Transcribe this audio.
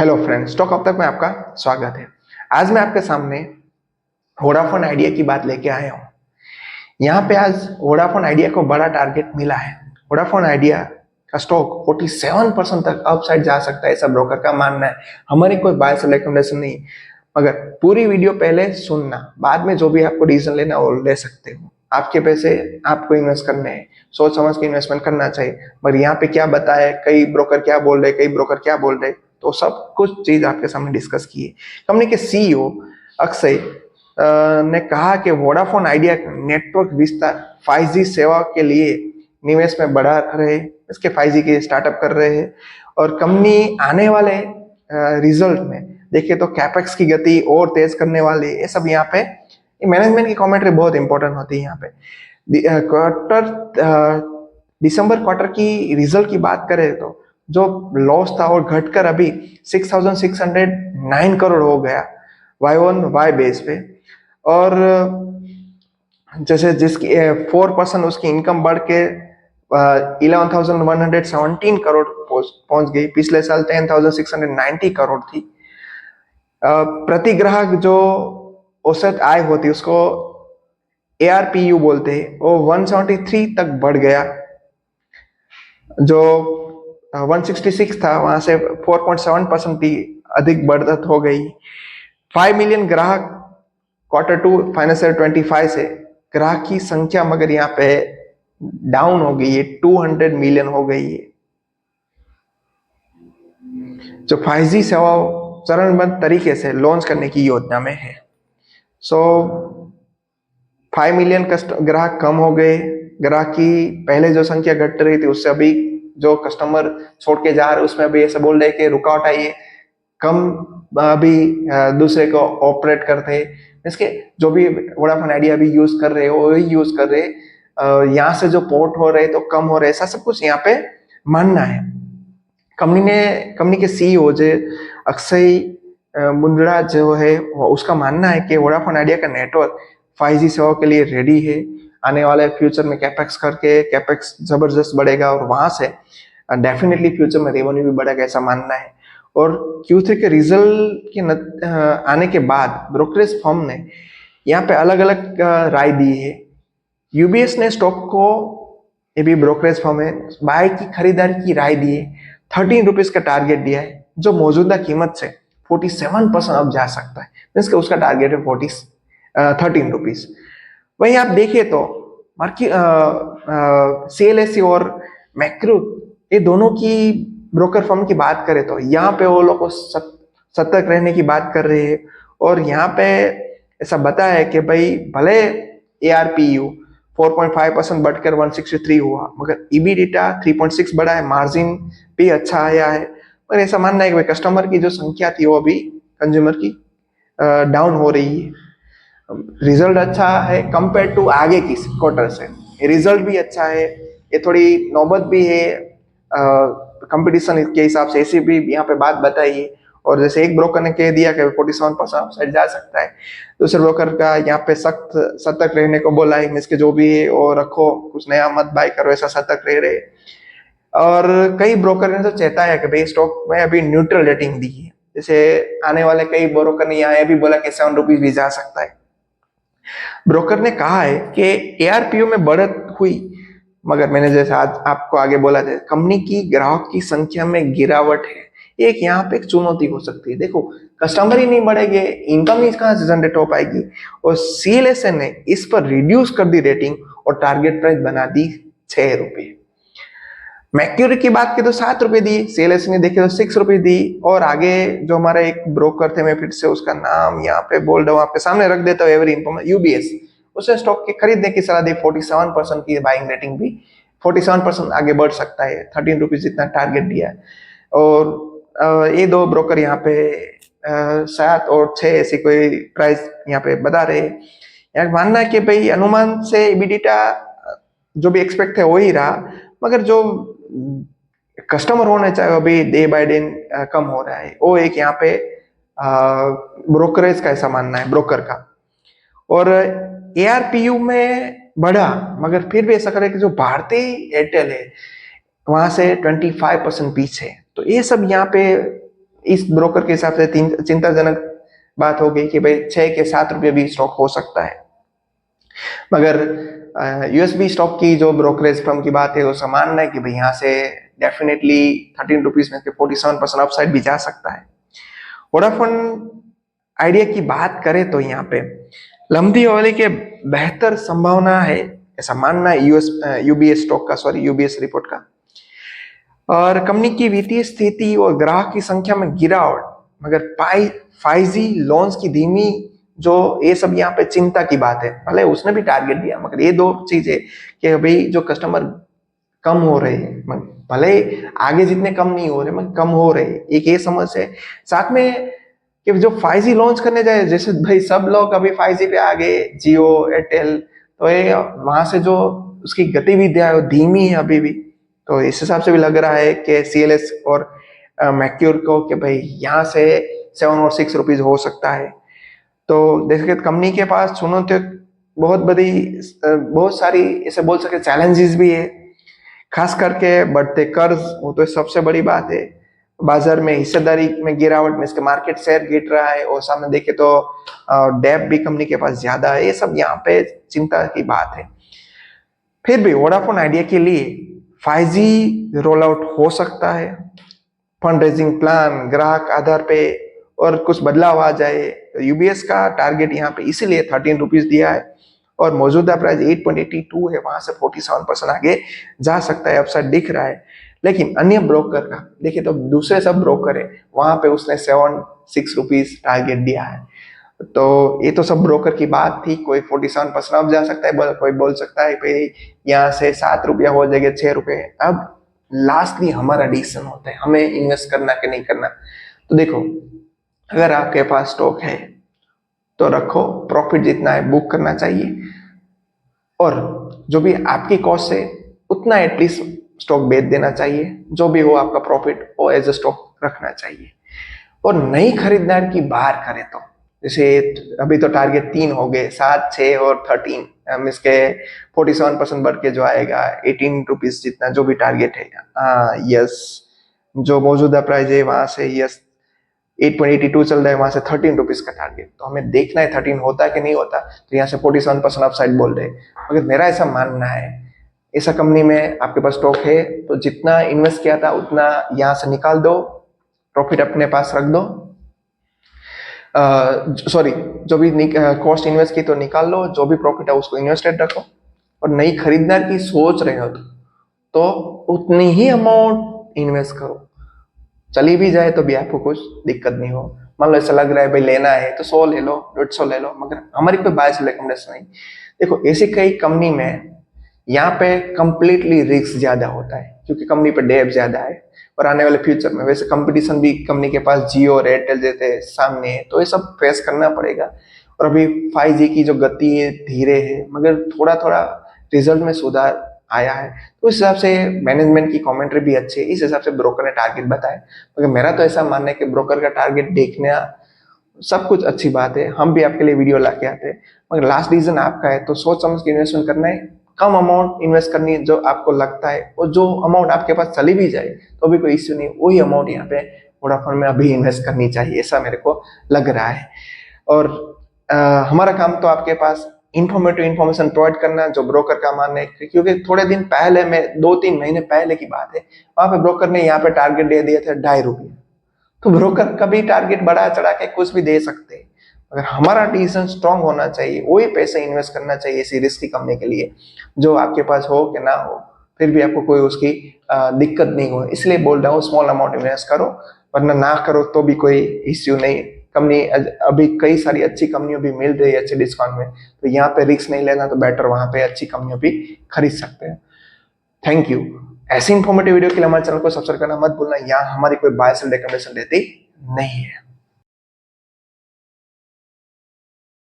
Hello friends, stock अब तक में आपका स्वागत है। आज मैं आपके सामने वोडाफोन आइडिया की बात लेके आया हूँ। यहाँ पे आज वोडाफोन आइडिया को बड़ा टारगेट मिला है। वोडाफोन आइडिया का स्टॉक 47% तक अपसाइड जा सकता है, ऐसा ब्रोकर का मानना है। हमारी कोई बाय सेल रिकमेंडेशन नहीं, मगर पूरी वीडियो पहले सुनना, बाद में जो भी आपको डिसीजन लेना वो ले सकते हो। आपके पैसे आपको इन्वेस्ट करने हैं, सोच समझ के इन्वेस्टमेंट करना चाहिए। मगर यहाँ पे क्या बताया, कई ब्रोकर क्या बोल रहे, कई ब्रोकर क्या बोल रहे, तो सब कुछ चीज आपके सामने डिस्कस की है। कंपनी के सीईओ अक्षय ने कहा कि वोडाफोन आइडिया नेटवर्क विस्तार 5G सेवा के लिए निवेश में बढ़ा रहे, इसके 5G के स्टार्टअप कर रहे हैं। और कंपनी आने वाले रिजल्ट में देखिए तो कैपेक्स की गति और तेज करने वाले, ये सब यहाँ पे मैनेजमेंट की कमेंट्री बहुत इंपॉर्टेंट होती है। यहाँ पे दिसंबर क्वार्टर की रिजल्ट की बात करें तो जो लॉस था और घटकर अभी 6,609 करोड़ हो गया वाई ऑन वाई बेस पे। और जैसे जिसकी 4% उसकी इनकम बढ़ के 11,117 करोड़ पहुंच गई। पिछले साल 10,690 करोड़ थी। प्रति ग्राहक जो औसत आय होती उसको ARPU बोलते हैं, वो 173 तक बढ़ गया। जो 166 था वहां से 4.7% की अधिक बढ़त हो गई। 5 मिलियन ग्राहक Q2 फाइनेंशियल 25 से ग्राहक की संख्या मगर यहाँ पे डाउन हो गई है, 200 मिलियन हो गई है। जो 5G सेवा चरणबद्ध तरीके से लॉन्च करने की योजना में है। 5 मिलियन ग्राहक कम हो गए। ग्राहक की पहले जो संख्या घट रही थी उससे अभी जो कस्टमर छोड़ के जा रहे उसमें अभी ऐसा बोल रहे कि रुकावट आई है, कम अभी दूसरे को ऑपरेट करते हैं। इसके जो भी वोडाफोन आइडिया भी यूज कर रहे हो वही यूज कर रहे, यहाँ से जो पोर्ट हो रहे तो कम हो रहे, ऐसा सब कुछ यहाँ पे मानना है। कंपनी के सीईओ जो अक्षय मुंद्रा जो है उसका मानना है कि वोडाफोन आइडिया का नेटवर्क 5G सेवा के लिए रेडी है। आने वाले फ्यूचर में कैपेक्स करके कैपेक्स जबरदस्त बढ़ेगा और वहां से डेफिनेटली फ्यूचर में रेवेन्यू भी बढ़ेगा, ऐसा मानना है। और Q3 के रिजल्ट के आने के बाद ब्रोकरेज फर्म ने यहाँ पे अलग अलग राय दी है। UBS ने स्टॉक को, ये भी ब्रोकरेज फर्म है, बाय की खरीदारी की राय दी है। 13 रुपीज का टारगेट दिया है, जो मौजूदा कीमत से 47% अब जा सकता है। मीन्स के उसका टारगेट है 13 रुपीज। वहीं आप देखिए तो मार्केट CLSA और मैक्रो, ये दोनों की ब्रोकर फर्म की बात करें तो यहाँ पे वो लोग सतर्क रहने की बात कर रहे हैं। और यहाँ पे ऐसा बताया है कि भाई भले ARPU 4.5% बढ़कर 163 हुआ, मगर EBITDA 3.6 बढ़ा है, मार्जिन भी अच्छा आया है। और ऐसा मानना है कि भाई कस्टमर की जो संख्या थी वो अभी कंज्यूमर की डाउन हो रही है। रिजल्ट अच्छा है कंपेयर टू आगे की क्वार्टर से, रिजल्ट भी अच्छा है। ये थोड़ी नौबत भी है कंपटीशन के हिसाब से, ऐसी भी यहाँ पे बात बताई है। और जैसे एक ब्रोकर ने कह दिया कि 47% साइड जा सकता है, दूसरे ब्रोकर का यहाँ पे सख्त सतर्क रहने को बोला है। इसके जो भी है वो रखो, कुछ नया मत बाय करो, ऐसा सतर्क रह रहे। और कई ब्रोकर ने तो चेताया कि भाई स्टॉक में अभी न्यूट्रल रेटिंग दी है। जैसे आने वाले कई ब्रोकर ने यहाँ भी बोला कि 7 रुपीज भी जा सकता है। ब्रोकर ने कहा है कि ARPU में बढ़त हुई, मगर मैंने जैसे आज आपको आगे बोला था, कंपनी की ग्राहक की संख्या में गिरावट है। एक यहाँ पे एक चुनौती हो सकती है। देखो, कस्टमर ही नहीं बढ़ेंगे, इनकम ही कहाँ से जनरेट हो पाएगी। और CLSA ने इस पर रिड्यूस कर दी रेटिंग और टारगेट प्राइस बना दी 6 रुपये। मैक्यूरी की बात की तो 7 रुपए दी, CLSA ने देखे तो 6 रुपए दी। और आगे जो हमारा एक ब्रोकर थे, मैं फिर से उसका नाम यहाँ पे बोल रहा हूँ, आपके सामने रख देता हूँ, एवरी इन्फॉर्म UBS, उसने स्टॉक के खरीदने की सलाह दी। 47% की बाइंग रेटिंग भी, 47% आगे बढ़ सकता है, 13 रुपीज जितना टारगेट दिया है। और ये दो ब्रोकर यहाँ पे 7 और 6 ऐसी कोई प्राइस यहाँ पे बता रहे। यहाँ मानना है कि भाई अनुमान से EBITDA जो भी एक्सपेक्ट है वही रहा, मगर जो कस्टमर होने चाहिए अभी डे बाय डे कम हो रहा है। वो एक यहाँ पे ब्रोकरेज का ऐसा मानना है ब्रोकर का। और ARPU में बढ़ा, मगर फिर भी ऐसा करे कि जो भारतीय एयरटेल है वहां से 25% पीछे। तो ये सब यहाँ पे इस ब्रोकर के हिसाब से चिंताजनक बात हो गई कि भाई 6 के 7 रुपये भी स्टॉक हो सकता है। मगर यूएसबी स्टॉक की जो ब्रोकरेज फर्म की बात है, उसका मानना है कि भाई यहाँ से डेफिनेटली 13 रुपीज में 47% अपसाइड भी जा सकता है। वोडाफोन आइडिया की बात करें तो यहाँ पे लंबी अवधि के बेहतर संभावना है, ऐसा मानना है यूबीएस स्टॉक का, सॉरी यूबीएस रिपोर्ट का। और कंपनी की वित्तीय स्थिति और ग्राहक की संख्या में गिरावट, मगर 5G लोन्स की धीमी, जो ये सब यहाँ पे चिंता की बात है। भले उसने भी टारगेट दिया, मगर ये दो चीजें कि भाई जो कस्टमर कम हो रहे हैं, भले आगे जितने कम नहीं हो रहे मगर कम हो रहे, एक ये समझ है। साथ में कि जो 5G लॉन्च करने जाए, जैसे भाई सब लोग अभी 5G पे आ गए, जियो एयरटेल, तो ये वहां से जो उसकी गतिविधियां है वो धीमी है अभी भी। तो इस हिसाब से भी लग रहा है कि सीएलएस और मैक्योर को कि भाई यहाँ से 7 और 6 रुपीज हो सकता है। तो देखिए कंपनी के पास सुनो तो बहुत सारी ऐसे बोल सके चैलेंजेस भी है, खास करके बढ़ते कर्ज, वो तो सबसे बड़ी बात है। बाजार में हिस्सेदारी में गिरावट में इसके मार्केट शेयर गिर रहा है, और सामने देखे तो डेप भी कंपनी के पास ज्यादा है। ये सब यहाँ पे चिंता की बात है। फिर भी वोडाफोन आइडिया के लिए 5G रोल आउट हो सकता है, फंड रेजिंग प्लान, ग्राहक आधार पे और कुछ बदलाव आ जाए। तो यूबीएस का टारगेट यहाँ पे इसीलिए 13 रुपीज दिया है, और मौजूदा प्राइस 8.82 है, वहां से 47% आगे जा सकता है, अपसाइड दिख रहा है। लेकिन अन्य ब्रोकर का देखिए तो दूसरे सब ब्रोकर है, वहां पे उसने 7-6 रुपीज टारगेट दिया है। तो ये तो सब ब्रोकर की बात थी। कोई 47% अब जा सकता है, कोई बोल सकता है भाई यहाँ से 7 रुपया हो जाएगा, 6 रुपये। अब लास्टली हमारा डिसीजन होता है, हमें इन्वेस्ट करना कि नहीं करना। तो देखो, अगर आपके पास स्टॉक है तो रखो, प्रॉफिट जितना है बुक करना चाहिए, और जो भी आपकी कॉस्ट है उतना एटलीस्ट स्टॉक बेच देना चाहिए। जो भी हो आपका प्रॉफिट वो एज ए स्टॉक रखना चाहिए। और नई खरीदार की बात करें तो जैसे अभी तो टारगेट 3 हो गए, 7, 6 और 13, हम इसके 47% बढ़ के जो आएगा 18 रुपीज जितना जो भी टारगेट है। हाँ यस, जो मौजूदा प्राइस है वहां से यस 8.82 चल रहा है, वहां से 13 रुपीज का टारगेट। तो हमें देखना है 13 होता है कि नहीं होता। तो यहाँ से 47% अपसाइड बोल रहे हैं। मगर मेरा ऐसा मानना है, ऐसा कंपनी में आपके पास स्टॉक है तो जितना इन्वेस्ट किया था उतना यहाँ से निकाल दो, प्रॉफिट अपने पास रख दो। सॉरी, जो भी कॉस्ट इन्वेस्ट की तो निकाल लो, जो भी प्रॉफिट है उसको इन्वेस्टेड रखो। और नई खरीददार की सोच रहे हो तो उतनी ही अमाउंट इन्वेस्ट करो, चली भी जाए तो भी आपको कुछ दिक्कत नहीं हो। मान लो ऐसा लग रहा है भाई लेना है तो 100 ले लो, 150 ले लो, मगर हमारी कोई बायस रिकमेंडेशन नहीं। देखो ऐसी कई कंपनी में यहाँ पे कंप्लीटली रिस्क ज्यादा होता है, क्योंकि कंपनी पे डेट ज्यादा है, और आने वाले फ्यूचर में वैसे कंपटीशन भी कंपनी के पास जियो और एयरटेल जैसे सामने है, तो ये सब फेस करना पड़ेगा। और अभी 5G की जो गति है धीरे है, मगर थोड़ा थोड़ा रिजल्ट में सुधार आया है। तो इस हिसाब से मैनेजमेंट की कमेंट्री भी अच्छी है, इस हिसाब से ब्रोकर ने टारगेट बताया। मगर मेरा तो ऐसा मानना है कि ब्रोकर का टारगेट देखना सब कुछ अच्छी बात है, हम भी आपके लिए वीडियो ला के आते हैं, मगर लास्ट डिसीजन आपका है। तो सोच समझ के इन्वेस्टमेंट करना है, कम अमाउंट इन्वेस्ट करनी है जो आपको लगता है, और जो अमाउंट आपके पास चली भी जाए तो भी कोई इश्यू नहीं, वही अमाउंट यहाँ पे वोडाफोन में अभी इन्वेस्ट करनी चाहिए, ऐसा मेरे को लग रहा है। और हमारा काम तो आपके पास इंफॉर्मेटिव इन्फॉर्मेशन प्रोवाइड करना, जो ब्रोकर का मानना है। क्योंकि थोड़े दिन पहले में 2-3 महीने पहले की बात है, वहां पे ब्रोकर ने यहाँ पे टारगेट दे दिया था 2.5 रुपये। तो ब्रोकर कभी टारगेट बढ़ा चढ़ा के कुछ भी दे सकते हैं, अगर हमारा डिसीजन स्ट्रांग होना चाहिए, वही पैसे इन्वेस्ट करना चाहिए इसी रिस्की कंपनी के लिए, जो आपके पास हो कि ना हो फिर भी आपको कोई उसकी दिक्कत नहीं हो। इसलिए बोल रहा हूँ स्मॉल अमाउंट इन्वेस्ट करो, वरना ना करो तो भी कोई इश्यू नहीं। कंपनी अभी कई सारी अच्छी कंपनियों भी मिल रही है अच्छे डिस्काउंट में, तो यहाँ पे रिस्क नहीं लेना तो बेटर वहां पे अच्छी कंपनियों भी खरीद सकते हैं। Thank you. ऐसी इंफॉर्मेटिव वीडियो के लिए हमारे चैनल को सब्सक्राइब करना मत भूलना। यहाँ हमारी कोई बाय सेल रिकमेंडेशन देती नहीं है।